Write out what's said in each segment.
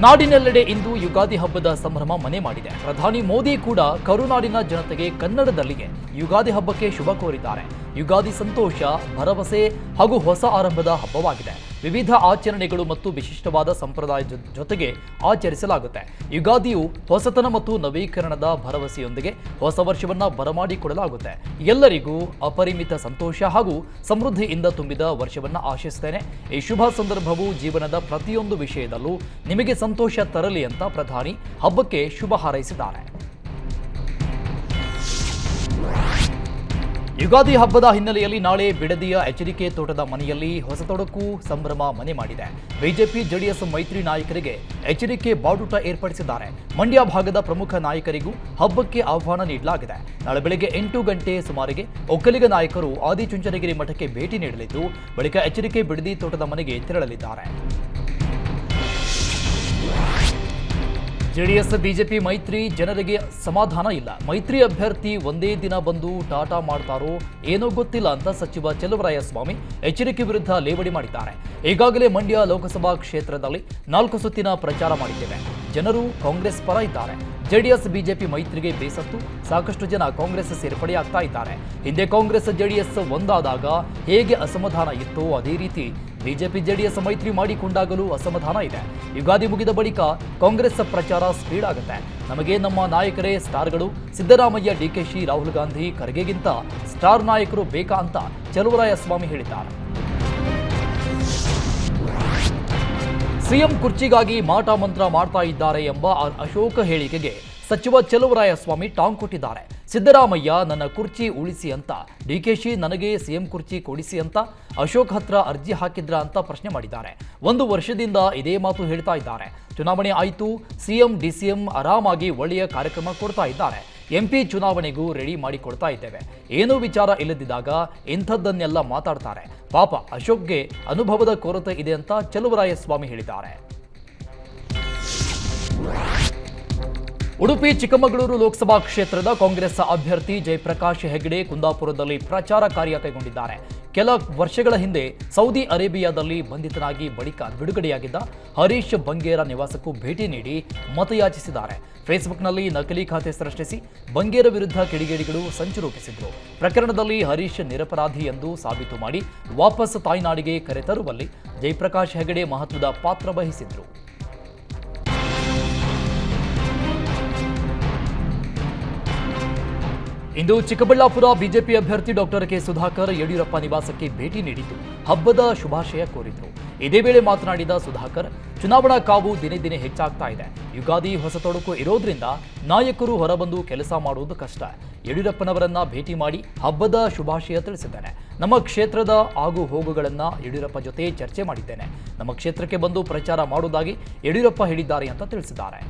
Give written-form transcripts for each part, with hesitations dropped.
ನಾಡಿನೆಲ್ಲೆಡೆ ಇಂದು ಯುಗಾದಿ ಹಬ್ಬದ ಸಂಭ್ರಮ ಮನೆ ಮಾಡಿದೆ. ಪ್ರಧಾನಿ ಮೋದಿ ಕೂಡ ಕರುನಾಡಿನ ಜನತೆಗೆ ಕನ್ನಡದಲ್ಲಿಯೇ ಯುಗಾದಿ ಹಬ್ಬಕ್ಕೆ ಶುಭ ಕೋರಿದ್ದಾರೆ. ಯುಗಾದಿ ಸಂತೋಷ, ಭರವಸೆ ಹಾಗೂ ಹೊಸ ಆರಂಭದ ಹಬ್ಬವಾಗಿದೆ. ವಿವಿಧ ಆಚರಣೆಗಳು ಮತ್ತು ವಿಶಿಷ್ಟವಾದ ಸಂಪ್ರದಾಯದ ಜೊತೆಗೆ ಆಚರಿಸಲಾಗುತ್ತೆ. ಯುಗಾದಿಯು ಹೊಸತನ ಮತ್ತು ನವೀಕರಣದ ಭರವಸೆಯೊಂದಿಗೆ ಹೊಸ ವರ್ಷವನ್ನ ಬರಮಾಡಿಕೊಡಲಾಗುತ್ತೆ. ಎಲ್ಲರಿಗೂ ಅಪರಿಮಿತ ಸಂತೋಷ ಹಾಗೂ ಸಮೃದ್ಧಿಯಿಂದ ತುಂಬಿದ ವರ್ಷವನ್ನ ಆಶಿಸುತ್ತೇನೆ. ಈ ಶುಭ ಸಂದರ್ಭವು ಜೀವನದ ಪ್ರತಿಯೊಂದು ವಿಷಯದಲ್ಲೂ ನಿಮಗೆ ಸಂತೋಷ ತರಲಿ ಅಂತ ಪ್ರಧಾನಿ ಹಬ್ಬಕ್ಕೆ ಶುಭ ಹಾರೈಸಿದ್ದಾರೆ. ಯುಗಾದಿ ಹಬ್ಬದ ಹಿನ್ನೆಲೆಯಲ್ಲಿ ನಾಳೆ ಬಿಡದಿಯ ಎಚ್ಚರಿಕೆ ತೋಟದ ಮನೆಯಲ್ಲಿ ಹೊಸ ತೊಡಕು ಸಂಭ್ರಮ ಮನೆ ಮಾಡಿದೆ. ಬಿಜೆಪಿ ಜೆಡಿಎಸ್ ಮೈತ್ರಿ ನಾಯಕರಿಗೆ ಎಚ್ಚರಿಕೆ ಬಾಡೂಟ ಏರ್ಪಡಿಸಿದ್ದಾರೆ. ಮಂಡ್ಯ ಭಾಗದ ಪ್ರಮುಖ ನಾಯಕರಿಗೂ ಹಬ್ಬಕ್ಕೆ ಆಹ್ವಾನ ನೀಡಲಾಗಿದೆ. ನಾಳೆ ಬೆಳಗ್ಗೆ 8 ಗಂಟೆ ಸುಮಾರಿಗೆ ಒಕ್ಕಲಿಗ ನಾಯಕರು ಆದಿಚುಂಚನಗಿರಿ ಮಠಕ್ಕೆ ಭೇಟಿ ನೀಡಲಿದ್ದು, ಬಳಿಕ ಎಚ್ಚರಿಕೆ ಬಿಡದಿ ತೋಟದ ಮನೆಗೆ ತೆರಳಲಿದ್ದಾರೆ. ಜೆಡಿಎಸ್ ಬಿಜೆಪಿ ಮೈತ್ರಿ ಜನರಿಗೆ ಸಮಾಧಾನ ಇಲ್ಲ. ಮೈತ್ರಿ ಅಭ್ಯರ್ಥಿ ಒಂದೇ ದಿನ ಬಂದು ಟಾಟಾ ಮಾಡ್ತಾರೋ ಏನೋ ಗೊತ್ತಿಲ್ಲ ಅಂತ ಸಚಿವ ಚೆಲುವರಾಯಸ್ವಾಮಿ ಎಚ್ಚರಿಕೆ ವಿರುದ್ಧ ಲೇವಡಿ ಮಾಡಿದ್ದಾರೆ. ಈಗಾಗಲೇ ಮಂಡ್ಯ ಲೋಕಸಭಾ ಕ್ಷೇತ್ರದಲ್ಲಿ 4 ಸುತ್ತಿನ ಪ್ರಚಾರ ಮಾಡಿದ್ದೇವೆ. ಜನರು ಕಾಂಗ್ರೆಸ್ ಪರ ಇದ್ದಾರೆ. ಜೆಡಿಎಸ್ ಬಿಜೆಪಿ ಮೈತ್ರಿಗೆ ಬೇಸತ್ತು ಸಾಕಷ್ಟು ಜನ ಕಾಂಗ್ರೆಸ್ ಸೇರ್ಪಡೆಯಾಗ್ತಾ ಇದ್ದಾರೆ. ಹಿಂದೆ ಕಾಂಗ್ರೆಸ್ ಜೆಡಿಎಸ್ ಒಂದಾದಾಗ ಹೇಗೆ ಅಸಮಾಧಾನ ಇತ್ತೋ ಅದೇ ರೀತಿ ಬಿಜೆಪಿ ಜೆಡಿಎಸ್ ಮೈತ್ರಿ ಮಾಡಿಕೊಂಡಾಗಲೂ ಅಸಮಾಧಾನ ಇದೆ. ಯುಗಾದಿ ಮುಗಿದ ಬಳಿಕ ಕಾಂಗ್ರೆಸ್ ಪ್ರಚಾರ ಸ್ಪೀಡ್ ಆಗುತ್ತೆ. ನಮಗೆ ನಮ್ಮ ನಾಯಕರೇ ಸ್ಟಾರ್ಗಳು. ಸಿದ್ದರಾಮಯ್ಯ, ಡಿಕೆಶಿ, ರಾಹುಲ್ ಗಾಂಧಿ, ಖರ್ಗೆಗಿಂತ ಸ್ಟಾರ್ ನಾಯಕರು ಬೇಕಾ ಅಂತ ಚೆಲುವರಾಯಸ್ವಾಮಿ ಹೇಳಿದ್ದಾರೆ. ಸಿಎಂ ಕುರ್ಚಿಗಾಗಿ ಮಾಟ ಮಂತ್ರ ಮಾಡ್ತಾ ಇದ್ದಾರೆ ಎಂಬ ಅಶೋಕ ಹೇಳಿಕೆಗೆ ಸಚಿವ ಚೆಲುವರಾಯಸ್ವಾಮಿ ಟಾಂಗ್ ಕೊಟ್ಟಿದ್ದಾರೆ. ಸಿದ್ದರಾಮಯ್ಯ ನನ್ನ ಕುರ್ಚಿ ಉಳಿಸಿ ಅಂತ, ಡಿಕೆಶಿ ನನಗೆ ಸಿಎಂ ಕುರ್ಚಿ ಕೊಡಿಸಿ ಅಂತ ಅಶೋಕ್ ಹತ್ರ ಅರ್ಜಿ ಹಾಕಿದ್ರ ಅಂತ ಪ್ರಶ್ನೆ ಮಾಡಿದ್ದಾರೆ. 1 ವರ್ಷದಿಂದ ಇದೇ ಮಾತು ಹೇಳ್ತಾ ಇದ್ದಾರೆ. ಚುನಾವಣೆ ಆಯಿತು, ಸಿಎಂ ಡಿಸಿಎಂ ಆರಾಮಾಗಿ ಒಳ್ಳೆಯ ಕಾರ್ಯಕ್ರಮ ಕೊಡ್ತಾ ಇದ್ದಾರೆ. ಎಂಪಿ ಚುನಾವಣೆಗೂ ರೆಡಿ ಮಾಡಿ ಕೊಡ್ತಾ ಇದ್ದೇವೆ. ಏನೂ ವಿಚಾರ ಇಲ್ಲದಿದ್ದಾಗ ಇಂಥದ್ದನ್ನೆಲ್ಲ ಮಾತಾಡ್ತಾರೆ. ಪಾಪ ಅಶೋಕ್ಗೆ ಅನುಭವದ ಕೊರತೆ ಇದೆ ಅಂತ ಚೆಲುವರಾಯಸ್ವಾಮಿ ಹೇಳಿದ್ದಾರೆ. ಉಡುಪಿ ಚಿಕ್ಕಮಗಳೂರು ಲೋಕಸಭಾ ಕ್ಷೇತ್ರದ ಕಾಂಗ್ರೆಸ್ ಅಭ್ಯರ್ಥಿ ಜಯಪ್ರಕಾಶ್ ಹೆಗಡೆ ಕುಂದಾಪುರದಲ್ಲಿ ಪ್ರಚಾರ ಕಾರ್ಯ ಕೈಗೊಂಡಿದ್ದಾರೆ. ಕೆಲ ವರ್ಷಗಳ ಹಿಂದೆ ಸೌದಿ ಅರೇಬಿಯಾದಲ್ಲಿ ಬಂಧಿತನಾಗಿ ಬಳಿಕ ಬಿಡುಗಡೆಯಾಗಿದ್ದ ಹರೀಶ್ ಬಂಗೇರ ನಿವಾಸಕ್ಕೂ ಭೇಟಿ ನೀಡಿ ಮತಯಾಚಿಸಿದ್ದಾರೆ. ಫೇಸ್ಬುಕ್ನಲ್ಲಿ ನಕಲಿ ಖಾತೆ ಸೃಷ್ಟಿಸಿ ಬಂಗೇರ ವಿರುದ್ಧ ಕಿಡಿಗೇಡಿಗಳು ಸಂಚು ರೂಪಿಸಿದ್ರು. ಪ್ರಕರಣದಲ್ಲಿ ಹರೀಶ್ ನಿರಪರಾಧಿ ಎಂದು ಸಾಬೀತು ಮಾಡಿ ವಾಪಸ್ ತಾಯ್ನಾಡಿಗೆ ಕರೆತರುವಲ್ಲಿ ಜಯಪ್ರಕಾಶ್ ಹೆಗಡೆ ಮಹತ್ವದ ಪಾತ್ರ ವಹಿಸಿದ್ರು. ಇಂದು ಚಿಕ್ಕಬಳ್ಳಾಪುರ ಬಿಜೆಪಿ ಅಭ್ಯರ್ಥಿ ಡಾಕ್ಟರ್ ಕೆ ಸುಧಾಕರ್ ಯಡಿಯೂರಪ್ಪ ನಿವಾಸಕ್ಕೆ ಭೇಟಿ ನೀಡಿದ್ದು ಹಬ್ಬದ ಶುಭಾಶಯ ಕೋರಿದ್ರು. ಇದೇ ವೇಳೆ ಮಾತನಾಡಿದ ಸುಧಾಕರ್, ಚುನಾವಣಾ ಕಾವು ದಿನೇ ದಿನೇ ಹೆಚ್ಚಾಗ್ತಾ ಇದೆ. ಯುಗಾದಿ ಹೊಸ ತೊಡಕು ಇರೋದ್ರಿಂದ ನಾಯಕರು ಹೊರಬಂದು ಕೆಲಸ ಮಾಡುವುದು ಕಷ್ಟ. ಯಡಿಯೂರಪ್ಪನವರನ್ನ ಭೇಟಿ ಮಾಡಿ ಹಬ್ಬದ ಶುಭಾಶಯ ತಿಳಿಸಿದ್ದೇನೆ. ನಮ್ಮ ಕ್ಷೇತ್ರದ ಆಗು ಹೋಗುಗಳನ್ನ ಯಡಿಯೂರಪ್ಪ ಜೊತೆ ಚರ್ಚೆ ಮಾಡಿದ್ದೇನೆ. ನಮ್ಮ ಕ್ಷೇತ್ರಕ್ಕೆ ಬಂದು ಪ್ರಚಾರ ಮಾಡುವುದಾಗಿ ಯಡಿಯೂರಪ್ಪ ಹೇಳಿದ್ದಾರೆ ಅಂತ ತಿಳಿಸಿದ್ದಾರೆ.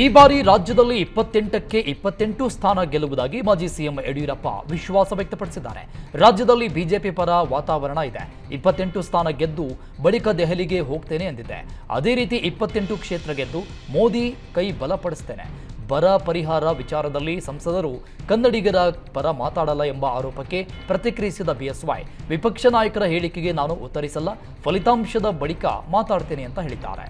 ಈ ಬಾರಿ ರಾಜ್ಯದಲ್ಲಿ 28ಕ್ಕೆ 28 ಸ್ಥಾನ ಗೆಲ್ಲುವುದಾಗಿ ಮಾಜಿ ಸಿಎಂ ಯಡಿಯೂರಪ್ಪ ವಿಶ್ವಾಸ ವ್ಯಕ್ತಪಡಿಸಿದ್ದಾರೆ. ರಾಜ್ಯದಲ್ಲಿ ಬಿಜೆಪಿ ಪರ ವಾತಾವರಣ ಇದೆ. 28 ಸ್ಥಾನ ಗೆದ್ದು ಬಳಿಕ ದೆಹಲಿಗೆ ಹೋಗ್ತೇನೆ ಎಂದಿದ್ದೆ. ಅದೇ ರೀತಿ 28 ಕ್ಷೇತ್ರ ಗೆದ್ದು ಮೋದಿ ಕೈ ಬಲಪಡಿಸ್ತೇನೆ. ಬರ ಪರಿಹಾರ ವಿಚಾರದಲ್ಲಿ ಸಂಸದರು ಕನ್ನಡಿಗರ ಪರ ಮಾತಾಡಲ್ಲ ಎಂಬ ಆರೋಪಕ್ಕೆ ಪ್ರತಿಕ್ರಿಯಿಸಿದ ಬಿಎಸ್ವೈ, ವಿಪಕ್ಷ ನಾಯಕರ ಹೇಳಿಕೆಗೆ ನಾನು ಉತ್ತರಿಸಲ್ಲ, ಫಲಿತಾಂಶದ ಬಳಿಕ ಮಾತಾಡ್ತೇನೆ ಅಂತ ಹೇಳಿದ್ದಾರೆ.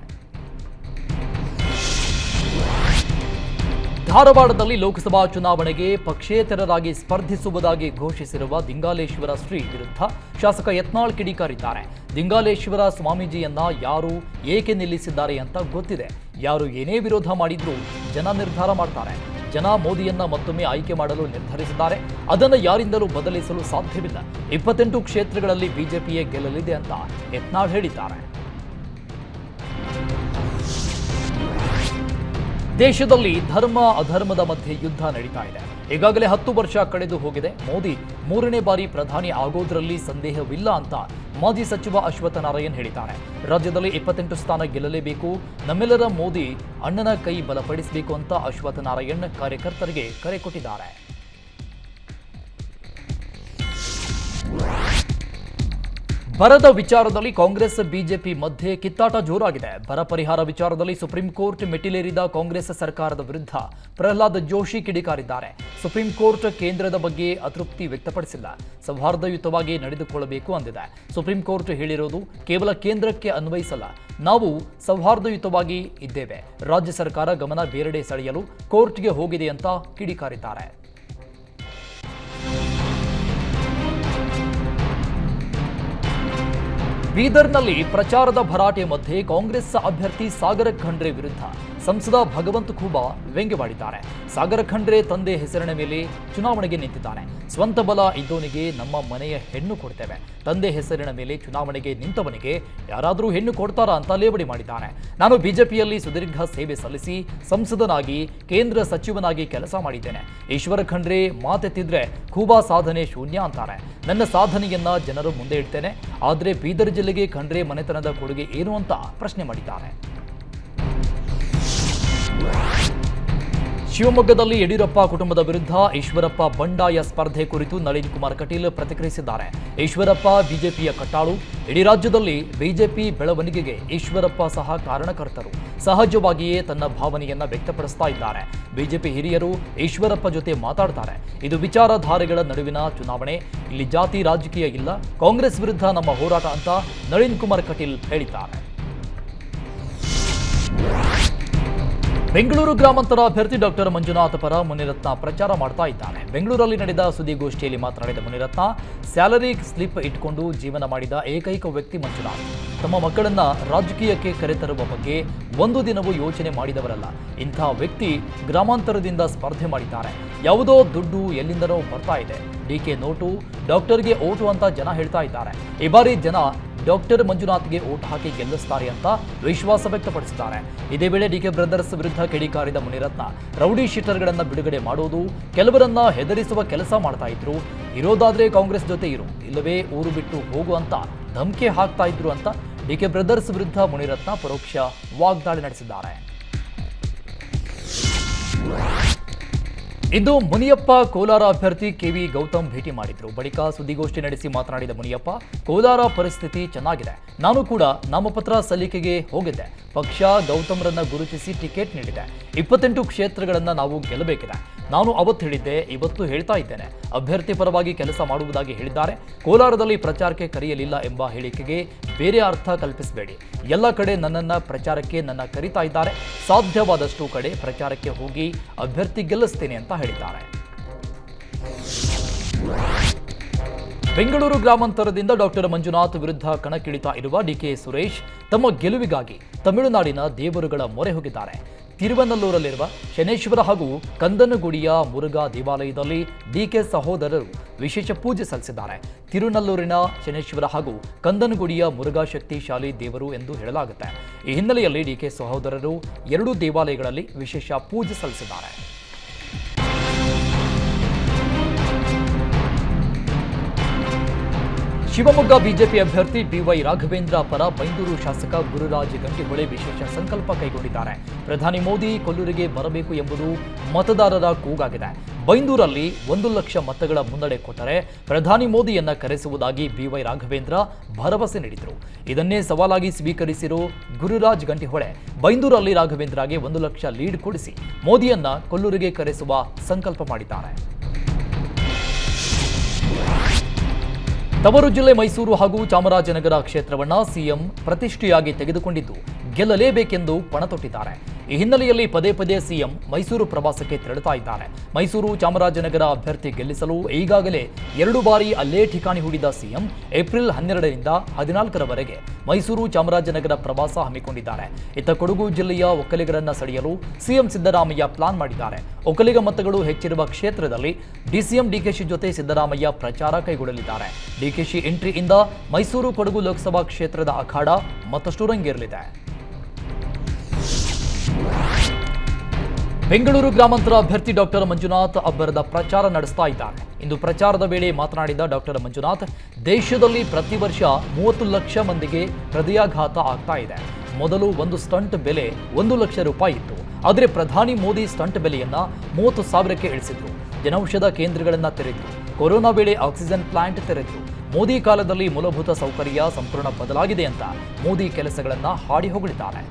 ಧಾರವಾಡದಲ್ಲಿ ಲೋಕಸಭಾ ಚುನಾವಣೆಗೆ ಪಕ್ಷೇತರರಾಗಿ ಸ್ಪರ್ಧಿಸುವುದಾಗಿ ಘೋಷಿಸಿರುವ ದಿಂಗಾಲೇಶ್ವರ ಶ್ರೀ ವಿರುದ್ಧ ಶಾಸಕ ಯತ್ನಾಳ್ ಕಿಡಿಕಾರಿದ್ದಾರೆ. ದಿಂಗಾಲೇಶ್ವರ ಸ್ವಾಮೀಜಿಯನ್ನ ಯಾರು ಏಕೆ ನಿಲ್ಲಿಸಿದ್ದಾರೆ ಅಂತ ಗೊತ್ತಿದೆ. ಯಾರು ಏನೇ ವಿರೋಧ ಮಾಡಿದ್ರೂ ಜನ ನಿರ್ಧಾರ ಮಾಡ್ತಾರೆ. ಜನ ಮೋದಿಯನ್ನ ಮತ್ತೊಮ್ಮೆ ಆಯ್ಕೆ ಮಾಡಲು ನಿರ್ಧರಿಸಿದ್ದಾರೆ. ಅದನ್ನು ಯಾರಿಂದಲೂ ಬದಲಿಸಲು ಸಾಧ್ಯವಿಲ್ಲ. 28 ಕ್ಷೇತ್ರಗಳಲ್ಲಿ ಬಿಜೆಪಿಯೇ ಗೆಲ್ಲಲಿದೆ ಅಂತ ಯತ್ನಾಳ್ ಹೇಳಿದ್ದಾರೆ. ದೇಶದಲ್ಲಿ ಧರ್ಮ ಅಧರ್ಮದ ಮಧ್ಯೆ ಯುದ್ಧ ನಡೀತಾ ಇದೆ. ಈಗಾಗಲೇ 10 ವರ್ಷ ಕಳೆದು ಹೋಗಿದೆ. ಮೋದಿ 3ನೇ ಬಾರಿ ಪ್ರಧಾನಿ ಆಗೋದ್ರಲ್ಲಿ ಸಂದೇಹವಿಲ್ಲ ಅಂತ ಮಾಜಿ ಸಚಿವ ಅಶ್ವತ್ಥ ನಾರಾಯಣ್ ಹೇಳಿದ್ದಾರೆ. ರಾಜ್ಯದಲ್ಲಿ 28 ಸ್ಥಾನ ಗೆಲ್ಲಲೇಬೇಕು. ನಮ್ಮೆಲ್ಲರ ಮೋದಿ ಅಣ್ಣನ ಕೈ ಬಲಪಡಿಸಬೇಕು ಅಂತ ಅಶ್ವತ್ಥ ನಾರಾಯಣ್ ಕಾರ್ಯಕರ್ತರಿಗೆ ಕರೆ ಕೊಟ್ಟಿದ್ದಾರೆ. ಬರದ ವಿಚಾರದಲ್ಲಿ ಕಾಂಗ್ರೆಸ್ ಬಿಜೆಪಿ ಮಧ್ಯೆ ಕಿತ್ತಾಟ ಜೋರಾಗಿದೆ. ಬರ ಪರಿಹಾರ ವಿಚಾರದಲ್ಲಿ ಸುಪ್ರೀಂ ಕೋರ್ಟ್ ಮೆಟ್ಟಿಲೇರಿದ ಕಾಂಗ್ರೆಸ್ ಸರ್ಕಾರದ ವಿರುದ್ಧ ಪ್ರಹ್ಲಾದ್ ಜೋಶಿ ಕಿಡಿಕಾರಿದ್ದಾರೆ. ಸುಪ್ರೀಂ ಕೋರ್ಟ್ ಕೇಂದ್ರದ ಬಗ್ಗೆ ಅತೃಪ್ತಿ ವ್ಯಕ್ತಪಡಿಸಿಲ್ಲ, ಸೌಹಾರ್ದಯುತವಾಗಿ ನಡೆದುಕೊಳ್ಳಬೇಕು ಅಂದಿದೆ. ಸುಪ್ರೀಂ ಕೋರ್ಟ್ ಹೇಳಿರೋದು ಕೇವಲ ಕೇಂದ್ರಕ್ಕೆ ಅನ್ವಯಿಸಲ್ಲ, ನಾವು ಸೌಹಾರ್ದಯುತವಾಗಿ ಇದ್ದೇವೆ. ರಾಜ್ಯ ಸರ್ಕಾರ ಗಮನ ಬೇರೆಡೆ ಸೆಳೆಯಲು ಕೋರ್ಟ್ಗೆ ಹೋಗಿದೆ ಅಂತ ಕಿಡಿಕಾರಿದ್ದಾರೆ. ಬೀದರ್ನಲ್ಲಿ ಪ್ರಚಾರದ ಭರಾಟೆ ಮಧ್ಯೆ ಕಾಂಗ್ರೆಸ್ ಅಭ್ಯರ್ಥಿ ಸಾಗರ ಖಂಡ್ರೆ ವಿರುದ್ಧ ಸಂಸದ ಭಗವಂತ ಖೂಬಾ ವ್ಯಂಗ್ಯವಾಡಿದ್ದಾರೆ. ಸಾಗರ ಖಂಡ್ರೆ ತಂದೆ ಹೆಸರಿನ ಮೇಲೆ ಚುನಾವಣೆಗೆ ನಿಂತಿದ್ದಾನೆ. ಸ್ವಂತ ಬಲ ಇದ್ದವನಿಗೆ ನಮ್ಮ ಮನೆಯ ಹೆಣ್ಣು ಕೊಡ್ತೇವೆ, ತಂದೆ ಹೆಸರಿನ ಮೇಲೆ ಚುನಾವಣೆಗೆ ನಿಂತವನಿಗೆ ಯಾರಾದರೂ ಹೆಣ್ಣು ಕೊಡ್ತಾರಾ ಅಂತ ಲೇವಡಿ ಮಾಡಿದ್ದಾನೆ. ನಾನು ಬಿಜೆಪಿಯಲ್ಲಿ ಸುದೀರ್ಘ ಸೇವೆ ಸಲ್ಲಿಸಿ ಸಂಸದನಾಗಿ ಕೇಂದ್ರ ಸಚಿವನಾಗಿ ಕೆಲಸ ಮಾಡಿದ್ದೇನೆ. ಈಶ್ವರ ಖಂಡ್ರೆ ಮಾತೆತ್ತಿದ್ರೆ ಖೂಬಾ ಸಾಧನೆ ಶೂನ್ಯ ಅಂತಾರೆ. ನನ್ನ ಸಾಧನೆಯನ್ನ ಜನರು ಮುಂದೆ ಇಡ್ತೇನೆ, ಆದರೆ ಬೀದರ್ ಜಿಲ್ಲೆಗೆ ಖಂಡ್ರೆ ಮನೆತನದ ಕೊಡುಗೆ ಏನು ಅಂತ ಪ್ರಶ್ನೆ ಮಾಡಿದ್ದಾರೆ. ಶಿವಮೊಗ್ಗದಲ್ಲಿ ಯಡಿಯೂರಪ್ಪ ಕುಟುಂಬದ ವಿರುದ್ಧ ಈಶ್ವರಪ್ಪ ಬಂಡಾಯ ಸ್ಪರ್ಧೆ ಕುರಿತು ನಳಿನ್ ಕುಮಾರ್ ಕಟೀಲ್ ಪ್ರತಿಕ್ರಿಯಿಸಿದ್ದಾರೆ. ಈಶ್ವರಪ್ಪ ಬಿಜೆಪಿಯ ಕಟ್ಟಾಳು, ಇಡೀ ರಾಜ್ಯದಲ್ಲಿ ಬಿಜೆಪಿ ಬೆಳವಣಿಗೆಗೆ ಈಶ್ವರಪ್ಪ ಸಹ ಕಾರಣಕರ್ತರು. ಸಹಜವಾಗಿಯೇ ತನ್ನ ಭಾವನೆಯನ್ನ ವ್ಯಕ್ತಪಡಿಸ್ತಾ ಇದ್ದಾರೆ. ಬಿಜೆಪಿ ಹಿರಿಯರು ಈಶ್ವರಪ್ಪ ಜೊತೆ ಮಾತಾಡ್ತಾರೆ. ಇದು ವಿಚಾರಧಾರೆಗಳ ನಡುವಿನ ಚುನಾವಣೆ, ಇಲ್ಲಿ ಜಾತಿ ರಾಜಕೀಯ ಇಲ್ಲ. ಕಾಂಗ್ರೆಸ್ ವಿರುದ್ಧ ನಮ್ಮ ಹೋರಾಟ ಅಂತ ನಳಿನ್ ಕುಮಾರ್ ಕಟೀಲ್ ಹೇಳಿದ್ದಾರೆ. ಬೆಂಗಳೂರು ಗ್ರಾಮಾಂತರ ಅಭ್ಯರ್ಥಿ ಡಾಕ್ಟರ್ ಮಂಜುನಾಥ್ ಪರ ಮುನಿರತ್ನ ಪ್ರಚಾರ ಮಾಡ್ತಾ ಇದ್ದಾರೆ. ಬೆಂಗಳೂರಲ್ಲಿ ನಡೆದ ಸುದ್ದಿಗೋಷ್ಠಿಯಲ್ಲಿ ಮಾತನಾಡಿದ ಮುನಿರತ್ನ, ಸ್ಯಾಲರಿ ಸ್ಲಿಪ್ ಇಟ್ಕೊಂಡು ಜೀವನ ಮಾಡಿದ ಏಕೈಕ ವ್ಯಕ್ತಿ ಮಂಜುನಾಥ್. ತಮ್ಮ ಮಕ್ಕಳನ್ನ ರಾಜಕೀಯಕ್ಕೆ ಕರೆತರುವ ಬಗ್ಗೆ ಒಂದು ದಿನವೂ ಯೋಚನೆ ಮಾಡಿದವರಲ್ಲ. ಇಂಥ ವ್ಯಕ್ತಿ ಗ್ರಾಮಾಂತರದಿಂದ ಸ್ಪರ್ಧೆ ಮಾಡಿದ್ದಾರೆ. ಯಾವುದೋ ದುಡ್ಡು ಎಲ್ಲಿಂದನೋ ಬರ್ತಾ ಇದೆ. ಡಿಕೆ ನೋಟು, ಡಾಕ್ಟರ್ಗೆ ಓಟು ಅಂತ ಜನ ಹೇಳ್ತಾ ಇದ್ದಾರೆ. ಈ ಬಾರಿ ಜನ ಡಾಕ್ಟರ್ ಮಂಜುನಾಥ್ಗೆ ಓಟ್ ಹಾಕಿ ಗೆಲ್ಲಿಸ್ತಾರೆ ಅಂತ ವಿಶ್ವಾಸ ವ್ಯಕ್ತಪಡಿಸಿದ್ದಾರೆ. ಇದೇ ವೇಳೆ ಡಿಕೆ ಬ್ರದರ್ಸ್ ವಿರುದ್ಧ ಕಿಡಿಕಾರಿದ ಮುನಿರತ್ನ, ರೌಡಿ ಶೀಟರ್ಗಳನ್ನ ಬಿಡುಗಡೆ ಮಾಡೋದು, ಕೆಲವರನ್ನ ಹೆದರಿಸುವ ಕೆಲಸ ಮಾಡ್ತಾ ಇದ್ರು. ಇರೋದಾದ್ರೆ ಕಾಂಗ್ರೆಸ್ ಜೊತೆ ಇರು, ಇಲ್ಲವೇ ಊರು ಬಿಟ್ಟು ಹೋಗು ಅಂತ ಧಮಕಿ ಹಾಕ್ತಾ ಇದ್ರು ಅಂತ ಡಿಕೆ ಬ್ರದರ್ಸ್ ವಿರುದ್ಧ ಮುನಿರತ್ನ ಪರೋಕ್ಷ ವಾಗ್ದಾಳಿ ನಡೆಸಿದ್ದಾರೆ. ಇಂದು ಮುನಿಯಪ್ಪ ಕೋಲಾರ ಅಭ್ಯರ್ಥಿ ಕೆವಿ ಗೌತಮ್ ಭೇಟಿ ಮಾಡಿದ್ರು. ಬಳಿಕ ಸುದ್ದಿಗೋಷ್ಠಿ ನಡೆಸಿ ಮಾತನಾಡಿದ ಮುನಿಯಪ್ಪ, ಕೋಲಾರ ಪರಿಸ್ಥಿತಿ ಚೆನ್ನಾಗಿದೆ. ನಾನು ಕೂಡ ನಾಮಪತ್ರ ಸಲ್ಲಿಕೆಗೆ ಹೋಗಿದ್ದೆ. ಪಕ್ಷ ಗೌತಮ್ರನ್ನ ಗುರುತಿಸಿ ಟಿಕೆಟ್ ನೀಡಿದೆ. 28 ಕ್ಷೇತ್ರಗಳನ್ನ ನಾವು ಗೆಲ್ಲಬೇಕಿದೆ. ನಾನು ಅವತ್ತು ಹೇಳಿದ್ದೆ, ಇವತ್ತು ಹೇಳ್ತಾ ಇದ್ದೇನೆ. ಅಭ್ಯರ್ಥಿ ಪರವಾಗಿ ಕೆಲಸ ಮಾಡುವುದಾಗಿ ಹೇಳಿದ್ದಾರೆ. ಕೋಲಾರದಲ್ಲಿ ಪ್ರಚಾರಕ್ಕೆ ಕರೆಯಲಿಲ್ಲ ಎಂಬ ಹೇಳಿಕೆಗೆ ಬೇರೆ ಅರ್ಥ ಕಲ್ಪಿಸಬೇಡಿ. ಎಲ್ಲ ಕಡೆ ನನ್ನನ್ನು ಪ್ರಚಾರಕ್ಕೆ ಕರೀತಾ ಇದ್ದಾರೆ. ಸಾಧ್ಯವಾದಷ್ಟು ಕಡೆ ಪ್ರಚಾರಕ್ಕೆ ಹೋಗಿ ಅಭ್ಯರ್ಥಿ ಗೆಲ್ಲಿಸ್ತೇನೆ ಅಂತ ಹೇಳಿದ್ದಾರೆ. ಬೆಂಗಳೂರು ಗ್ರಾಮಾಂತರದಿಂದ ಡಾಕ್ಟರ್ ಮಂಜುನಾಥ್ ವಿರುದ್ಧ ಕಣಕ್ಕಿಳಿತಾ ಇರುವ ಡಿಕೆ ಸುರೇಶ್ ತಮ್ಮ ಗೆಲುವಿಗಾಗಿ ತಮಿಳುನಾಡಿನ ದೇವರುಗಳ ಮೊರೆ ಹೋಗಿದ್ದಾರೆ. ತಿರುವನಲ್ಲೂರಲ್ಲಿರುವ ಶನೇಶ್ವರ ಹಾಗೂ ಕಂದನಗುಡಿಯ ಮುರುಘಾ ದೇವಾಲಯದಲ್ಲಿ ಡಿಕೆ ಸಹೋದರರು ವಿಶೇಷ ಪೂಜೆ ಸಲ್ಲಿಸಿದ್ದಾರೆ. ತಿರುನಲ್ಲೂರಿನ ಶನೇಶ್ವರ ಹಾಗೂ ಕಂದನಗುಡಿಯ ಮುರುಘಾ ಶಕ್ತಿಶಾಲಿ ದೇವರು ಎಂದು ಹೇಳಲಾಗುತ್ತೆ. ಈ ಹಿನ್ನೆಲೆಯಲ್ಲಿ ಡಿಕೆ ಸಹೋದರರು 2 ದೇವಾಲಯಗಳಲ್ಲಿ ವಿಶೇಷ ಪೂಜೆ ಸಲ್ಲಿಸಿದ್ದಾರೆ. ಶಿವಮೊಗ್ಗ ಬಿಜೆಪಿ ಅಭ್ಯರ್ಥಿ ಬಿವೈ ರಾಘವೇಂದ್ರ ಪರ ಬೈಂದೂರು ಶಾಸಕ ಗುರುರಾಜ್ ಗಂಟಿಹೊಳೆ ವಿಶೇಷ ಸಂಕಲ್ಪ ಕೈಗೊಂಡಿದ್ದಾರೆ. ಪ್ರಧಾನಿ ಮೋದಿ ಕೊಲ್ಲೂರಿಗೆ ಬರಬೇಕು ಎಂಬುದು ಮತದಾರರ ಕೂಗಾಗಿದೆ. ಬೈಂದೂರಲ್ಲಿ 1 ಲಕ್ಷ ಮತಗಳ ಮುನ್ನಡೆ ಕೊಟ್ಟರೆ ಪ್ರಧಾನಿ ಮೋದಿಯನ್ನ ಕರೆಸುವುದಾಗಿ ಬಿವೈ ರಾಘವೇಂದ್ರ ಭರವಸೆ ನೀಡಿದರು. ಇದನ್ನೇ ಸವಾಲಾಗಿ ಸ್ವೀಕರಿಸಿರೋ ಗುರುರಾಜ್ ಗಂಟಿಹೊಳೆ ಬೈಂದೂರಲ್ಲಿ ರಾಘವೇಂದ್ರಗೆ 1 ಲಕ್ಷ ಲೀಡ್ ಕೊಡಿಸಿ ಮೋದಿಯನ್ನ ಕೊಲ್ಲೂರಿಗೆ ಕರೆಸುವ ಸಂಕಲ್ಪ ಮಾಡಿದ್ದಾರೆ. ತವರು ಜಿಲ್ಲೆ ಮೈಸೂರು ಹಾಗೂ ಚಾಮರಾಜನಗರ ಕ್ಷೇತ್ರವನ್ನ ಸಿಎಂ ಪ್ರತಿಷ್ಠೆಯಾಗಿ ತೆಗೆದುಕೊಂಡಿದ್ದು ಗೆಲ್ಲಲೇಬೇಕೆಂದು ಪಣ ತೊಟ್ಟಿದ್ದಾರೆ. ಈ ಹಿನ್ನೆಲೆಯಲ್ಲಿ ಪದೇ ಪದೇ ಸಿಎಂ ಮೈಸೂರು ಪ್ರವಾಸಕ್ಕೆ ತೆರಳುತ್ತಾ ಇದ್ದಾರೆ. ಮೈಸೂರು ಚಾಮರಾಜನಗರ ಅಭ್ಯರ್ಥಿ ಗೆಲ್ಲಿಸಲು ಈಗಾಗಲೇ 2 ಬಾರಿ ಅಲ್ಲೇ ಠಿಕಾಣಿ ಹೂಡಿದ ಸಿಎಂ ಏಪ್ರಿಲ್ 12ರಿಂದ 14ರವರೆಗೆ ಮೈಸೂರು ಚಾಮರಾಜನಗರ ಪ್ರವಾಸ ಹಮ್ಮಿಕೊಂಡಿದ್ದಾರೆ. ಇತ್ತ ಕೊಡಗು ಜಿಲ್ಲೆಯ ಒಕ್ಕಲಿಗರನ್ನ ಸೆಳೆಯಲು ಸಿಎಂ ಸಿದ್ದರಾಮಯ್ಯ ಪ್ಲಾನ್ ಮಾಡಿದ್ದಾರೆ. ಒಕ್ಕಲಿಗ ಮತಗಳು ಹೆಚ್ಚಿರುವ ಕ್ಷೇತ್ರದಲ್ಲಿ ಡಿಸಿಎಂ ಡಿಕೆಶಿ ಜೊತೆ ಸಿದ್ದರಾಮಯ್ಯ ಪ್ರಚಾರ ಕೈಗೊಳ್ಳಲಿದ್ದಾರೆ. ಡಿಕೆಶಿ ಎಂಟ್ರಿಯಿಂದ ಮೈಸೂರು ಕೊಡಗು ಲೋಕಸಭಾ ಕ್ಷೇತ್ರದ ಅಖಾಡ ಮತ್ತಷ್ಟು ರಂಗೇರಲಿದೆ. ಬೆಂಗಳೂರು ಗ್ರಾಮಾಂತರ ಅಭ್ಯರ್ಥಿ ಡಾಕ್ಟರ್ ಮಂಜುನಾಥ್ ಅಬ್ಬರದ ಪ್ರಚಾರ ನಡೆಸ್ತಾ ಇದ್ದಾರೆ. ಇಂದು ಪ್ರಚಾರದ ವೇಳೆ ಮಾತನಾಡಿದ ಡಾಕ್ಟರ್ ಮಂಜುನಾಥ್, ದೇಶದಲ್ಲಿ ಪ್ರತಿ ವರ್ಷ 30 ಲಕ್ಷ ಮಂದಿಗೆ ಹೃದಯಾಘಾತ ಆಗ್ತಾ ಇದೆ. ಮೊದಲು ಒಂದು ಸ್ಟಂಟ್ ಬೆಲೆ 1 ಲಕ್ಷ ರೂಪಾಯಿ ಇತ್ತು. ಆದರೆ ಪ್ರಧಾನಿ ಮೋದಿ ಸ್ಟಂಟ್ ಬೆಲೆಯನ್ನ 30,000ಕ್ಕೆ ಇಳಿಸಿದ್ರು. ಜನೌಷಧ ಕೇಂದ್ರಗಳನ್ನು ತೆರೆದ್ರು. ಕೊರೋನಾ ವೇಳೆ ಆಕ್ಸಿಜನ್ ಪ್ಲಾಂಟ್ ತೆರೆದ್ರು. ಮೋದಿ ಕಾಲದಲ್ಲಿ ಮೂಲಭೂತ ಸೌಕರ್ಯ ಸಂಪೂರ್ಣ ಬದಲಾಗಿದೆ ಅಂತ ಮೋದಿ ಕೆಲಸಗಳನ್ನ ಹಾಡಿ ಹೊಗಳಿದ್ದಾರೆ.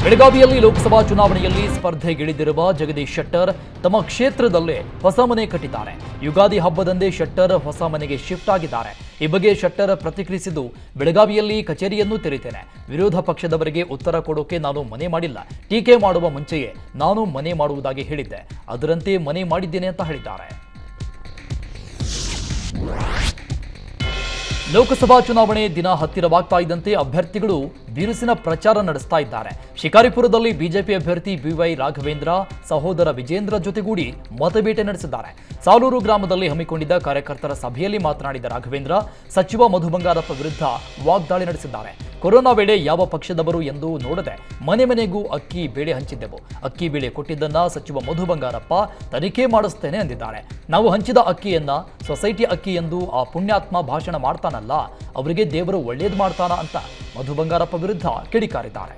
ಬೆಳಗಾವಿಯಲ್ಲಿ ಲೋಕಸಭಾ ಚುನಾವಣೆಯಲ್ಲಿ ಸ್ಪರ್ಧೆಗಿಳಿದಿರುವ ಜಗದೀಶ್ ಶೆಟ್ಟರ್ ತಮ್ಮ ಕ್ಷೇತ್ರದಲ್ಲೇ ಹೊಸ ಮನೆ ಕಟ್ಟಿದ್ದಾರೆ. ಯುಗಾದಿ ಹಬ್ಬದಂದೇ ಶೆಟ್ಟರ್ ಹೊಸ ಮನೆಗೆ ಶಿಫ್ಟ್ ಆಗಿದ್ದಾರೆ. ಈ ಬಗ್ಗೆ ಶೆಟ್ಟರ್ ಪ್ರತಿಕ್ರಿಯಿಸಿದ್ದು, ಬೆಳಗಾವಿಯಲ್ಲಿ ಕಚೇರಿಯನ್ನು ತೆರೀತೇನೆ. ವಿರೋಧ ಪಕ್ಷದವರಿಗೆ ಉತ್ತರ ಕೊಡೋಕೆ ನಾನು ಮನೆ ಮಾಡಿಲ್ಲ. ಟೀಕೆ ಮಾಡುವ ಮುಂಚೆಯೇ ನಾನು ಮನೆ ಮಾಡುವುದಾಗಿ ಹೇಳಿದ್ದೆ. ಅದರಂತೆ ಮನೆ ಮಾಡಿದ್ದೇನೆ ಅಂತ ಹೇಳಿದ್ದಾರೆ. ಲೋಕಸಭಾ ಚುನಾವಣೆ ದಿನ ಹತ್ತಿರವಾಗ್ತಾ ಇದ್ದಂತೆ ಅಭ್ಯರ್ಥಿಗಳು ಬಿರುಸಿನ ಪ್ರಚಾರ ನಡೆಸ್ತಾ ಇದ್ದಾರೆ. ಶಿಕಾರಿಪುರದಲ್ಲಿ ಬಿಜೆಪಿ ಅಭ್ಯರ್ಥಿ ಬಿವೈ ರಾಘವೇಂದ್ರ ಸಹೋದರ ವಿಜೇಂದ್ರ ಜೊತೆಗೂಡಿ ಮತಬೇಟೆ ನಡೆಸಿದ್ದಾರೆ. ಸಾಲೂರು ಗ್ರಾಮದಲ್ಲಿ ಹಮ್ಮಿಕೊಂಡಿದ್ದ ಕಾರ್ಯಕರ್ತರ ಸಭೆಯಲ್ಲಿ ಮಾತನಾಡಿದ ರಾಘವೇಂದ್ರ ಸಚಿವ ಮಧು ಬಂಗಾರಪ್ಪ ವಿರುದ್ಧ ವಾಗ್ದಾಳಿ ನಡೆಸಿದ್ದಾರೆ. ಕೊರೋನಾ ವೇಳೆ ಯಾವ ಪಕ್ಷದವರು ಎಂದು ನೋಡದೆ ಮನೆ ಮನೆಗೂ ಅಕ್ಕಿ ಬೇಳೆ ಹಂಚಿದ್ದೆವು. ಅಕ್ಕಿ ಬೇಳೆ ಕೊಟ್ಟಿದ್ದನ್ನ ಸಚಿವ ಮಧು ಬಂಗಾರಪ್ಪ ತನಿಖೆ ಮಾಡಿಸ್ತೇನೆ ಎಂದಿದ್ದಾರೆ. ನಾವು ಹಂಚಿದ ಅಕ್ಕಿಯನ್ನ ಸೊಸೈಟಿ ಅಕ್ಕಿ ಎಂದು ಆ ಪುಣ್ಯಾತ್ಮ ಭಾಷಣ ಮಾಡ್ತಾನಲ್ಲ, ಅವರಿಗೆ ದೇವರು ಒಳ್ಳೇದು ಮಾಡ್ತಾನ ಅಂತ ಮಧು ಬಂಗಾರಪ್ಪ ವಿರುದ್ಧ ಕಿಡಿಕಾರಿದ್ದಾರೆ.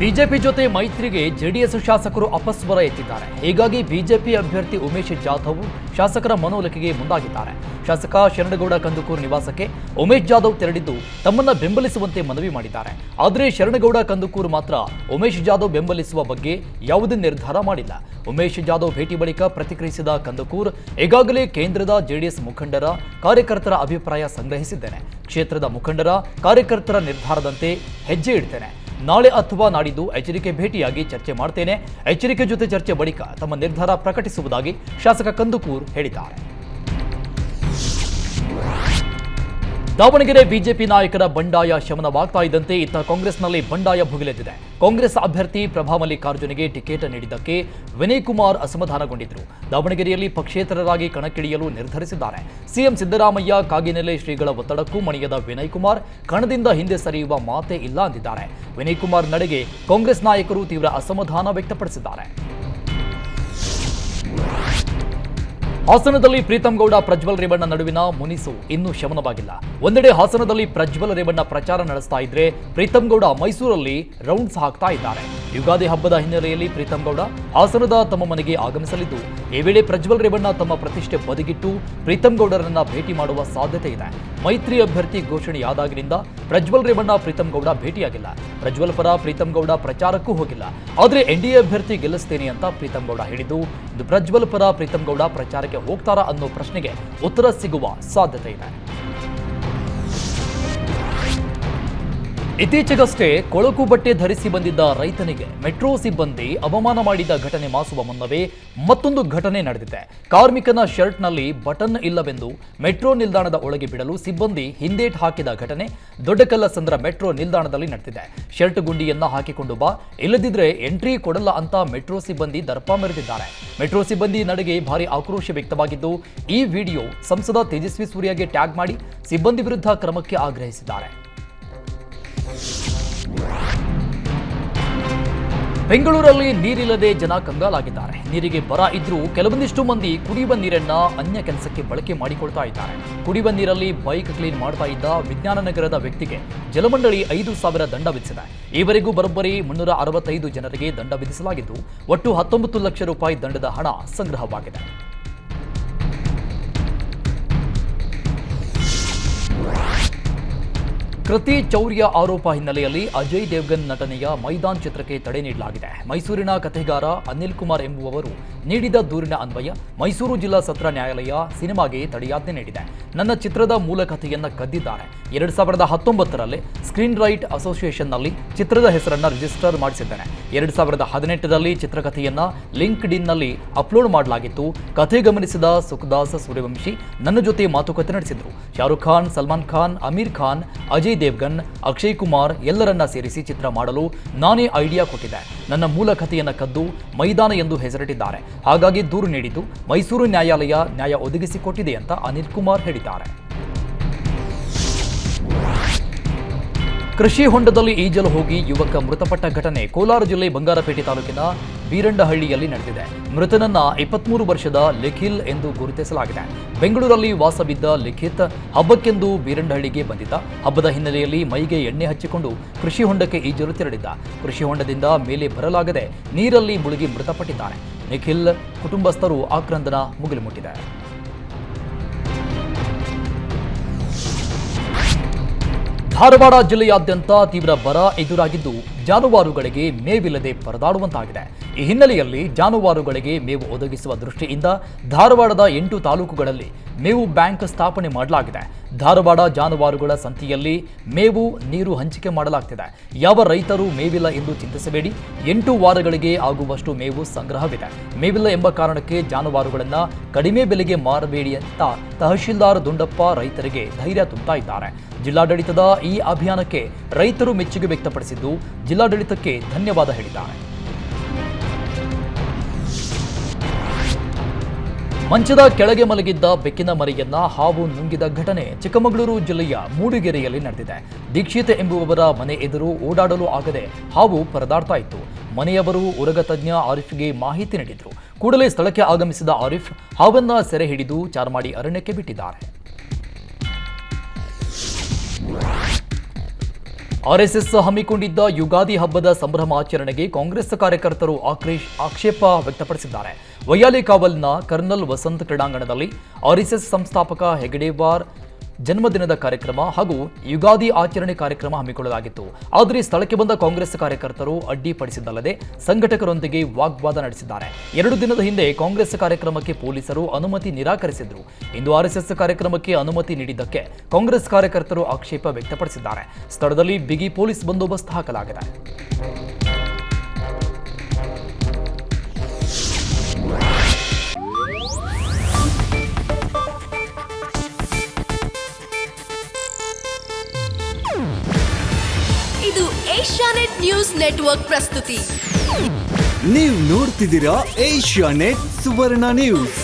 ಬಿಜೆಪಿ ಜೊತೆ ಮೈತ್ರಿಗೆ ಜೆಡಿಎಸ್ ಶಾಸಕರು ಅಪಸ್ವರ ಎತ್ತಿದ್ದಾರೆ. ಹೀಗಾಗಿ ಬಿಜೆಪಿ ಅಭ್ಯರ್ಥಿ ಉಮೇಶ್ ಜಾಧವ್ ಶಾಸಕರ ಮನವೊಲಿಕೆಗೆ ಮುಂದಾಗಿದ್ದಾರೆ. ಶಾಸಕ ಶರಣಗೌಡ ಕಂದುಕೂರು ನಿವಾಸಕ್ಕೆ ಉಮೇಶ್ ಜಾಧವ್ ತೆರಳಿದ್ದು ತಮ್ಮನ್ನ ಬೆಂಬಲಿಸುವಂತೆ ಮನವಿ ಮಾಡಿದ್ದಾರೆ. ಆದರೆ ಶರಣಗೌಡ ಕಂದುಕೂರು ಮಾತ್ರ ಉಮೇಶ್ ಜಾಧವ್ ಬೆಂಬಲಿಸುವ ಬಗ್ಗೆ ಯಾವುದೇ ನಿರ್ಧಾರ ಮಾಡಿಲ್ಲ. ಉಮೇಶ್ ಜಾಧವ್ ಭೇಟಿ ಬಳಿಕ ಪ್ರತಿಕ್ರಿಯಿಸಿದ ಕಂದುಕೂರ್, ಈಗಾಗಲೇ ಕೇಂದ್ರದ ಜೆಡಿಎಸ್ ಮುಖಂಡರ ಕಾರ್ಯಕರ್ತರ ಅಭಿಪ್ರಾಯ ಸಂಗ್ರಹಿಸಿದ್ದೇನೆ. ಕ್ಷೇತ್ರದ ಮುಖಂಡರ ಕಾರ್ಯಕರ್ತರ ನಿರ್ಧಾರದಂತೆ ಹೆಜ್ಜೆ ಇಡ್ತೇನೆ. ನಾಳೆ ಅಥವಾ ನಾಡಿದ್ದು ಎಚ್ಚರಿಕೆ ಭೇಟಿಯಾಗಿ ಚರ್ಚೆ ಮಾಡ್ತೇನೆ. ಎಚ್ಚರಿಕೆ ಜೊತೆ ಚರ್ಚೆ ಬಳಿಕ ತಮ್ಮ ನಿರ್ಧಾರ ಪ್ರಕಟಿಸುವುದಾಗಿ ಶಾಸಕ ಕಂದುಕೂರ್ ಹೇಳಿದ್ದಾರೆ. ದಾವಣಗೆರೆ ಬಿಜೆಪಿ ನಾಯಕರ ಬಂಡಾಯ ಶಮನವಾಗ್ತಾ ಇದ್ದಂತೆ ಇತ್ತ ಕಾಂಗ್ರೆಸ್ನಲ್ಲಿ ಬಂಡಾಯ ಭುಗಿಲೆದ್ದಿದೆ. ಕಾಂಗ್ರೆಸ್ ಅಭ್ಯರ್ಥಿ ಪ್ರಭಾ ಮಲ್ಲಿಕಾರ್ಜುನ್ಗೆ ಟಿಕೆಟ್ ನೀಡಿದ್ದಕ್ಕೆ ವಿನಯ್ ಕುಮಾರ್ ಅಸಮಾಧಾನಗೊಂಡಿದ್ದರು. ದಾವಣಗೆರೆಯಲ್ಲಿ ಪಕ್ಷೇತರರಾಗಿ ಕಣಕ್ಕಿಳಿಯಲು ನಿರ್ಧರಿಸಿದ್ದಾರೆ. ಸಿಎಂ ಸಿದ್ದರಾಮಯ್ಯ ಕಾಗಿನೆಲೆ ಶ್ರೀಗಳ ಒತ್ತಡಕ್ಕೂ ಮಣಿಯದ ವಿನಯ್ ಕುಮಾರ್ ಕಣದಿಂದ ಹಿಂದೆ ಸರಿಯುವ ಮಾತೇ ಇಲ್ಲ ಅಂದಿದ್ದಾರೆ. ವಿನಯ್ ಕುಮಾರ್ ನಡೆಗೆ ಕಾಂಗ್ರೆಸ್ ನಾಯಕರು ತೀವ್ರ ಅಸಮಾಧಾನ ವ್ಯಕ್ತಪಡಿಸಿದ್ದಾರೆ. ಹಾಸನದಲ್ಲಿ ಪ್ರೀತಂ ಗೌಡ ಪ್ರಜ್ವಲ್ ರೇವಣ್ಣ ನಡುವಿನ ಮುನಿಸು ಇನ್ನೂ ಶಮನವಾಗಿಲ್ಲ. ಒಂದೆಡೆ ಹಾಸನದಲ್ಲಿ ಪ್ರಜ್ವಲ್ ರೇವಣ್ಣ ಪ್ರಚಾರ ನಡೆಸ್ತಾ ಇದ್ರೆ ಪ್ರೀತಂ ಗೌಡ ಮೈಸೂರಲ್ಲಿ ರೌಂಡ್ಸ್ ಹಾಕ್ತಾ ಇದ್ದಾರೆ. ಯುಗಾದಿ ಹಬ್ಬದ ಹಿನ್ನೆಲೆಯಲ್ಲಿ ಪ್ರೀತಂ ಗೌಡ ಹಾಸನದ ತಮ್ಮ ಮನೆಗೆ ಆಗಮಿಸಲಿದ್ದು, ಈ ವೇಳೆ ಪ್ರಜ್ವಲ್ ರೇವಣ್ಣ ತಮ್ಮ ಪ್ರತಿಷ್ಠೆ ಬದಿಗಿಟ್ಟು ಪ್ರೀತಂ ಗೌಡರನ್ನ ಭೇಟಿ ಮಾಡುವ ಸಾಧ್ಯತೆ ಇದೆ. ಮೈತ್ರಿ ಅಭ್ಯರ್ಥಿ ಘೋಷಣೆಯಾದಾಗಿನಿಂದ ಪ್ರಜ್ವಲ್ ರೇವಣ್ಣ ಪ್ರೀತಂ ಗೌಡ ಭೇಟಿಯಾಗಿಲ್ಲ. ಪ್ರಜ್ವಲ್ ಪರ ಪ್ರೀತಂ ಗೌಡ ಪ್ರಚಾರಕ್ಕೂ ಹೋಗಿಲ್ಲ. ಆದರೆ ಎನ್ಡಿಎ ಅಭ್ಯರ್ಥಿ ಗೆಲ್ಲಿಸ್ತೇನೆ ಅಂತ ಪ್ರೀತಂ ಗೌಡ ಹೇಳಿದ್ದು, ಇದು ಪ್ರಜ್ವಲ್ ಪರ ಪ್ರೀತಂ ಗೌಡ ಪ್ರಚಾರಕ್ಕೆ ಹೋಗ್ತಾರಾ ಅನ್ನೋ ಪ್ರಶ್ನೆಗೆ ಉತ್ತರ ಸಿಗುವ ಸಾಧ್ಯತೆ ಇದೆ. ಇತ್ತೀಚೆಗಷ್ಟೇ ಕೊಳಕು ಬಟ್ಟೆ ಧರಿಸಿ ಬಂದಿದ್ದ ರೈತನಿಗೆ ಮೆಟ್ರೋ ಸಿಬ್ಬಂದಿ ಅವಮಾನ ಮಾಡಿದ ಘಟನೆ ಮಾಸುವ ಮುನ್ನವೇ ಮತ್ತೊಂದು ಘಟನೆ ನಡೆದಿದೆ. ಕಾರ್ಮಿಕನ ಶರ್ಟ್ನಲ್ಲಿ ಬಟನ್ ಇಲ್ಲವೆಂದು ಮೆಟ್ರೋ ನಿಲ್ದಾಣದ ಒಳಗೆ ಬಿಡಲು ಸಿಬ್ಬಂದಿ ಹಿಂದೇಟ್ ಹಾಕಿದ ಘಟನೆ ದೊಡ್ಡಕಲ್ಲಸಂದ್ರ ಮೆಟ್ರೋ ನಿಲ್ದಾಣದಲ್ಲಿ ನಡೆದಿದೆ. ಶರ್ಟ್ ಗುಂಡಿಯನ್ನ ಹಾಕಿಕೊಂಡು ಬಾ, ಇಲ್ಲದಿದ್ರೆ ಎಂಟ್ರಿ ಕೊಡಲ್ಲ ಅಂತ ಮೆಟ್ರೋ ಸಿಬ್ಬಂದಿ ದರ್ಪ ಮೆರೆದಿದ್ದಾರೆ. ಮೆಟ್ರೋ ಸಿಬ್ಬಂದಿ ನಡೆಗೆ ಭಾರಿ ಆಕ್ರೋಶ ವ್ಯಕ್ತವಾಗಿದ್ದು, ಈ ವಿಡಿಯೋ ಸಂಸದ ತೇಜಸ್ವಿ ಸೂರ್ಯಗೆ ಟ್ಯಾಗ್ ಮಾಡಿ ಸಿಬ್ಬಂದಿ ವಿರುದ್ಧ ಕ್ರಮಕ್ಕೆ ಆಗ್ರಹಿಸಿದ್ದಾರೆ. ಬೆಂಗಳೂರಲ್ಲಿ ನೀರಿಲ್ಲದೆ ಜನ ಕಂಗಾಲಾಗಿದ್ದಾರೆ. ನೀರಿಗೆ ಬರ ಇದ್ರೂ ಕೆಲವೊಂದಿಷ್ಟು ಮಂದಿ ಕುಡಿಯುವ ನೀರನ್ನ ಅನ್ಯ ಕೆಲಸಕ್ಕೆ ಬಳಕೆ ಮಾಡಿಕೊಳ್ತಾ ಇದ್ದಾರೆ. ಕುಡಿಯುವ ನೀರಲ್ಲಿ ಬೈಕ್ ಕ್ಲೀನ್ ಮಾಡ್ತಾ ಇದ್ದ ವಿಜ್ಞಾನ ನಗರದ ವ್ಯಕ್ತಿಗೆ ಜಲಮಂಡಳಿ 5,000 ದಂಡ ವಿಧಿಸಿದೆ. ಈವರೆಗೂ ಬರೋಬ್ಬರಿ 365 ಜನರಿಗೆ ದಂಡ ವಿಧಿಸಲಾಗಿದ್ದು, ಒಟ್ಟು 19 ಲಕ್ಷ ರೂಪಾಯಿ ದಂಡದ ಹಣ ಸಂಗ್ರಹವಾಗಿದೆ. ಕೃತಿ ಚೌರ್ಯ ಆರೋಪ ಹಿನ್ನೆಲೆಯಲ್ಲಿ ಅಜಯ್ ದೇವ್ಗನ್ ನಟನೆಯ ಮೈದಾನ್ ಚಿತ್ರಕ್ಕೆ ತಡೆ ನೀಡಲಾಗಿದೆ. ಮೈಸೂರಿನ ಕಥೆಗಾರ ಅನಿಲ್ ಕುಮಾರ್ ಎಂಬುವವರು ನೀಡಿದ ದೂರಿನ ಅನ್ವಯ ಮೈಸೂರು ಜಿಲ್ಲಾ ಸತ್ರ ನ್ಯಾಯಾಲಯ ಸಿನಿಮಾಗೆ ತಡೆಯಾಜ್ಞೆ ನೀಡಿದೆ. ನನ್ನ ಚಿತ್ರದ ಮೂಲ ಕಥೆಯನ್ನ ಕದ್ದಿದ್ದಾರೆ. 2019ರಲ್ಲಿ ಸ್ಕ್ರೀನ್ ರೈಟ್ ಅಸೋಸಿಯೇಷನ್ನಲ್ಲಿ ಚಿತ್ರದ ಹೆಸರನ್ನ ರಿಜಿಸ್ಟರ್ ಮಾಡಿಸಿದ್ದೇನೆ. 2018ರಲ್ಲಿ ಚಿತ್ರಕಥೆಯನ್ನ ಲಿಂಕ್ಡ್ ಇನ್ನಲ್ಲಿ ಅಪ್ಲೋಡ್ ಮಾಡಲಾಗಿತ್ತು. ಕಥೆ ಗಮನಿಸಿದ ಸುಖದಾಸ್ ಸೂರ್ಯವಂಶಿ ನನ್ನ ಜೊತೆ ಮಾತುಕತೆ ನಡೆಸಿದರು. ಶಾರುಖ್ ಖಾನ್, ಸಲ್ಮಾನ್ ಖಾನ್, ಅಮೀರ್ ಖಾನ್, ಅಜಯ್ ದೇವ್ಗನ್, ಅಕ್ಷಯ್ ಕುಮಾರ್ ಎಲ್ಲರನ್ನ ಸೇರಿಸಿ ಚಿತ್ರ ಮಾಡಲು ನಾನೇ ಐಡಿಯಾ ಕೊಟ್ಟಿದ್ದೆ. ನನ್ನ ಮೂಲ ಕಥೆಯನ್ನ ಕದ್ದು ಮೈದಾನ ಎಂದು ಹೆಸರಿಟ್ಟಿದ್ದಾರೆ. ಹಾಗಾಗಿ ದೂರು ನೀಡಿದ್ದು ಮೈಸೂರು ನ್ಯಾಯಾಲಯ ನ್ಯಾಯ ಒದಗಿಸಿಕೊಟ್ಟಿದೆ ಅಂತ ಅನಿಲ್ ಕುಮಾರ್ ಹೇಳಿದ್ದಾರೆ. ಕೃಷಿ ಹೊಂಡದಲ್ಲಿ ಈಜಲು ಹೋಗಿ ಯುವಕ ಮೃತಪಟ್ಟ ಘಟನೆ ಕೋಲಾರ ಜಿಲ್ಲೆ ಬಂಗಾರಪೇಟೆ ತಾಲೂಕಿನ ಬೀರಂಡಹಳ್ಳಿಯಲ್ಲಿ ನಡೆದಿದೆ. ಮೃತನನ್ನ 23 ವರ್ಷದ ಲಿಖಿಲ್ ಎಂದು ಗುರುತಿಸಲಾಗಿದೆ. ಬೆಂಗಳೂರಲ್ಲಿ ವಾಸವಿದ್ದ ಲಿಖಿತ್ ಹಬ್ಬಕ್ಕೆಂದು ಬೀರಂಡಹಳ್ಳಿಗೆ ಬಂದಿದ್ದ. ಹಬ್ಬದ ಹಿನ್ನೆಲೆಯಲ್ಲಿ ಮೈಗೆ ಎಣ್ಣೆ ಹಚ್ಚಿಕೊಂಡು ಕೃಷಿ ಹೊಂಡಕ್ಕೆ ಈಜಲು ತೆರಳಿದ್ದ. ಕೃಷಿ ಹೊಂಡದಿಂದ ಮೇಲೆ ಬರಲಾಗದೆ ನೀರಲ್ಲಿ ಮುಳುಗಿ ಮೃತಪಟ್ಟಿದ್ದಾನೆ. ನಿಖಿಲ್ ಕುಟುಂಬಸ್ಥರು ಆಕ್ರಂದನ ಮುಗಿಲು ಮುಟ್ಟಿದೆ. ಧಾರವಾಡ ಜಿಲ್ಲೆಯಾದ್ಯಂತ ತೀವ್ರ ಬರ ಎದುರಾಗಿದ್ದು ಜಾನುವಾರುಗಳಿಗೆ ಮೇವಿಲ್ಲದೆ ಪರದಾಡುವಂತಾಗಿದೆ. ಈ ಹಿನ್ನೆಲೆಯಲ್ಲಿ ಜಾನುವಾರುಗಳಿಗೆ ಮೇವು ಒದಗಿಸುವ ದೃಷ್ಟಿಯಿಂದ ಧಾರವಾಡದ 8 ತಾಲೂಕುಗಳಲ್ಲಿ ಮೇವು ಬ್ಯಾಂಕ್ ಸ್ಥಾಪನೆ ಮಾಡಲಾಗಿದೆ. ಧಾರವಾಡ ಜಾನುವಾರುಗಳ ಸಂತೆಯಲ್ಲಿ ಮೇವು ನೀರು ಹಂಚಿಕೆ ಮಾಡಲಾಗ್ತಿದೆ. ಯಾವ ರೈತರು ಮೇವಿಲ್ಲ ಎಂದು ಚಿಂತಿಸಬೇಡಿ. 8 ವಾರಗಳಿಗೆ ಆಗುವಷ್ಟು ಮೇವು ಸಂಗ್ರಹವಿದೆ. ಮೇವಿಲ್ಲ ಎಂಬ ಕಾರಣಕ್ಕೆ ಜಾನುವಾರುಗಳನ್ನು ಕಡಿಮೆ ಬೆಲೆಗೆ ಮಾರಬೇಡಿ ಅಂತ ತಹಶೀಲ್ದಾರ್ ದುಂಡಪ್ಪ ರೈತರಿಗೆ ಧೈರ್ಯ ತುಂಬುತ್ತಾ ಇದ್ದಾರೆ. ಜಿಲ್ಲಾಡಳಿತದ ಈ ಅಭಿಯಾನಕ್ಕೆ ರೈತರು ಮೆಚ್ಚುಗೆ ವ್ಯಕ್ತಪಡಿಸಿದ್ದು ಜಿಲ್ಲಾಡಳಿತಕ್ಕೆ ಧನ್ಯವಾದ ಹೇಳಿದ್ದಾರೆ. ಮಂಚದ ಕೆಳಗೆ ಮಲಗಿದ್ದ ಬೆಕ್ಕಿನ ಮರಿಯನ್ನ ಹಾವು ನುಂಗಿದ ಘಟನೆ ಚಿಕ್ಕಮಗಳೂರು ಜಿಲ್ಲೆಯ ಮೂಡಿಗೆರೆಯಲ್ಲಿ ನಡೆದಿದೆ. ದೀಕ್ಷಿತ್ ಎಂಬುವವರ ಮನೆ ಎದುರು ಓಡಾಡಲು ಆಗದೆ ಹಾವು ಪರದಾಡ್ತಾ ಇತ್ತು. ಮನೆಯವರು ಉರಗ ತಜ್ಞ ಆರಿಫ್ಗೆ ಮಾಹಿತಿ ನೀಡಿದ್ರು. ಕೂಡಲೇ ಸ್ಥಳಕ್ಕೆ ಆಗಮಿಸಿದ ಆರಿಫ್ ಹಾವನ್ನ ಸೆರೆ ಹಿಡಿದು ಚಾರ್ಮಾಡಿ ಅರಣ್ಯಕ್ಕೆ ಬಿಟ್ಟಿದ್ದಾರೆ. ಆರ್ಎಸ್ಎಸ್ ಹಮ್ಮಿಕೊಂಡಿದ್ದ ಯುಗಾದಿ ಹಬ್ಬದ ಸಂಭ್ರಮಾಚರಣೆಗೆ ಕಾಂಗ್ರೆಸ್ ಕಾರ್ಯಕರ್ತರು ಆಕ್ಷೇಪ ವ್ಯಕ್ತಪಡಿಸಿದ್ದಾರೆ. ವೈಯಾಲಿ ಕಾವಲ್ನ ಕರ್ನಲ್ ವಸಂತ್ ಕ್ರೀಡಾಂಗಣದಲ್ಲಿ ಆರ್ಎಸ್ಎಸ್ ಸಂಸ್ಥಾಪಕ ಹೆಗಡೆವಾರ್ ಜನ್ಮದಿನದ ಕಾರ್ಯಕ್ರಮ ಹಾಗೂ ಯುಗಾದಿ ಆಚರಣೆ ಕಾರ್ಯಕ್ರಮ ಹಮ್ಮಿಕೊಳ್ಳಲಾಗಿತ್ತು. ಆದರೆ ಸ್ಥಳಕ್ಕೆ ಬಂದ ಕಾಂಗ್ರೆಸ್ ಕಾರ್ಯಕರ್ತರು ಅಡ್ಡಿಪಡಿಸಿದ್ದಲ್ಲದೆ ಸಂಘಟಕರೊಂದಿಗೆ ವಾಗ್ವಾದ ನಡೆಸಿದ್ದಾರೆ. 2 ದಿನದ ಹಿಂದೆ ಕಾಂಗ್ರೆಸ್ ಕಾರ್ಯಕ್ರಮಕ್ಕೆ ಪೊಲೀಸರು ಅನುಮತಿ ನಿರಾಕರಿಸಿದ್ರು. ಇಂದು ಆರ್ಎಸ್ಎಸ್ ಕಾರ್ಯಕ್ರಮಕ್ಕೆ ಅನುಮತಿ ನೀಡಿದ್ದಕ್ಕೆ ಕಾಂಗ್ರೆಸ್ ಕಾರ್ಯಕರ್ತರು ಆಕ್ಷೇಪ ವ್ಯಕ್ತಪಡಿಸಿದ್ದಾರೆ. ಸ್ಥಳದಲ್ಲಿ ಬಿಗಿ ಪೊಲೀಸ್ ಬಂದೋಬಸ್ತ್ ಹಾಕಲಾಗಿದೆ. ಇದು ಏಷ್ಯಾನೆಟ್ ನ್ಯೂಸ್ ನೆಟ್ವರ್ಕ್ ಪ್ರಸ್ತುತಿ. ನೀವು ನೋಡ್ತಿದ್ದೀರಾ ಏಷ್ಯಾನೆಟ್ ಸುವರ್ಣ ನ್ಯೂಸ್.